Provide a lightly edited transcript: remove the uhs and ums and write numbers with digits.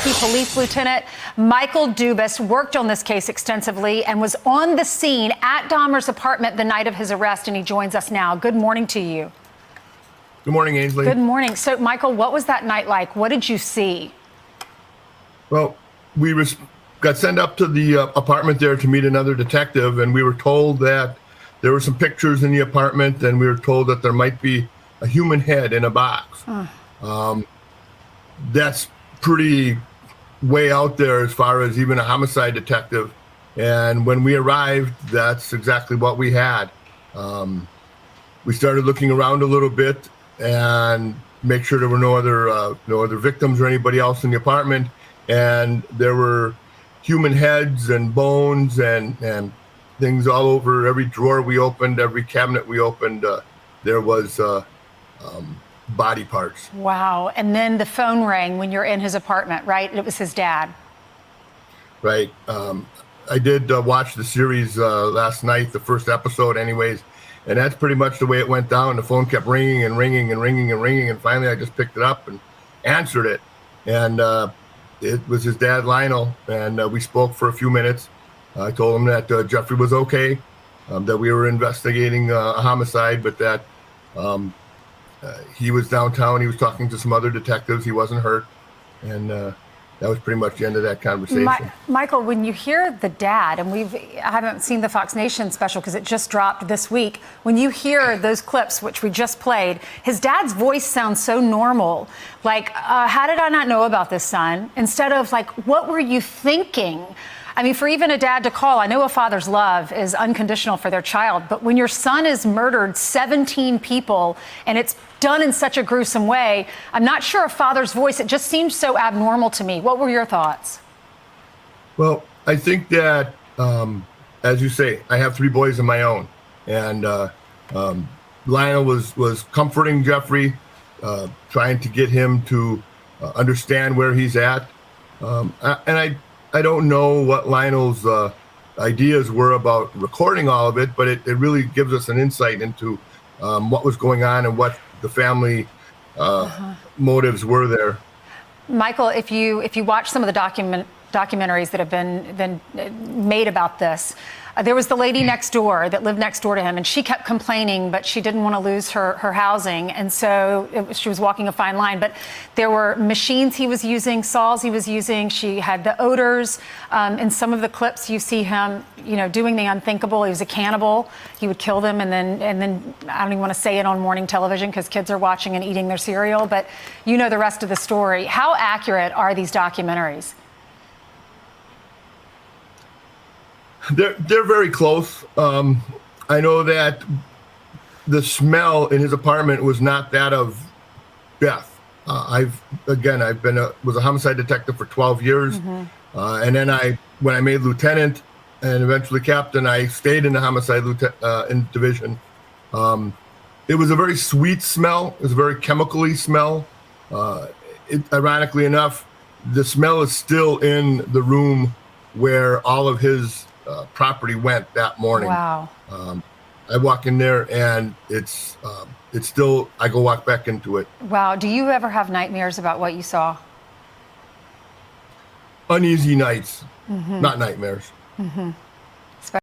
Police Lieutenant Michael Dubas worked on this case extensively and was on the scene at Dahmer's apartment the night of his arrest, and he joins us now. Good morning to you. Good morning, Ainsley. Good morning. So, Michael, what was that night like? What did you see? Well, we got sent up to the apartment there to meet another detective, and we were told that there were some pictures in the apartment, and we were told that there might be a human head in a box. That's pretty way out there as far as even a homicide detective. And when we arrived, that's exactly what we had. We started looking around a little bit and make sure there were no other victims or anybody else in the apartment. And there were human heads and bones and things all over every drawer we opened, every cabinet we opened. There was body parts. Wow. And then the phone rang when you're in his apartment, right? It was his dad. Right. I did watch the series last night, the first episode anyways, and that's pretty much the way it went down. The phone kept ringing and ringing and ringing and ringing, and finally I just picked it up and answered it. And it was his dad, Lionel, and we spoke for a few minutes. I told him that Jeffrey was okay, that we were investigating a homicide, but that he was downtown. He was talking to some other detectives. He wasn't hurt. And that was pretty much the end of that conversation. Michael, when you hear the dad, and I haven't seen the Fox Nation special because it just dropped this week. When you hear those clips, which we just played, his dad's voice sounds so normal. Like, how did I not know about this, son? Instead of like, what were you thinking? I mean, for even a dad to call, I know a father's love is unconditional for their child, but when your son has murdered 17 people and it's done in such a gruesome way, I'm not sure a father's voice, it just seems so abnormal to me. What were your thoughts? Well, I think that, as you say, I have 3 boys of my own. And Lionel was comforting Jeffrey, trying to get him to understand where he's at. And I don't know what Lionel's ideas were about recording all of it, but it really gives us an insight into what was going on and what the family motives were there. Michael, if you watch some of the documentaries that have been made about this, there was the lady next door that lived next door to him, and she kept complaining, but she didn't want to lose her housing, and so she was walking a fine line. But there were machines he was using, saws he was using. She had the odors. In some of the clips, you see him, doing the unthinkable. He was a cannibal. He would kill them, and then I don't even want to say it on morning television because kids are watching and eating their cereal. But you know the rest of the story. How accurate are these documentaries? They're very close. I know that the smell in his apartment was not that of death. Was a homicide detective for 12 years. And then when I made lieutenant and eventually captain, I stayed in the homicide division. It was a very sweet smell. It was a very chemically smell. Ironically enough, the smell is still in the room where all of his property went that morning. Wow. I walk in there and it's still, I go walk back into it. Wow. Do you ever have nightmares about what you saw? Uneasy nights, not nightmares.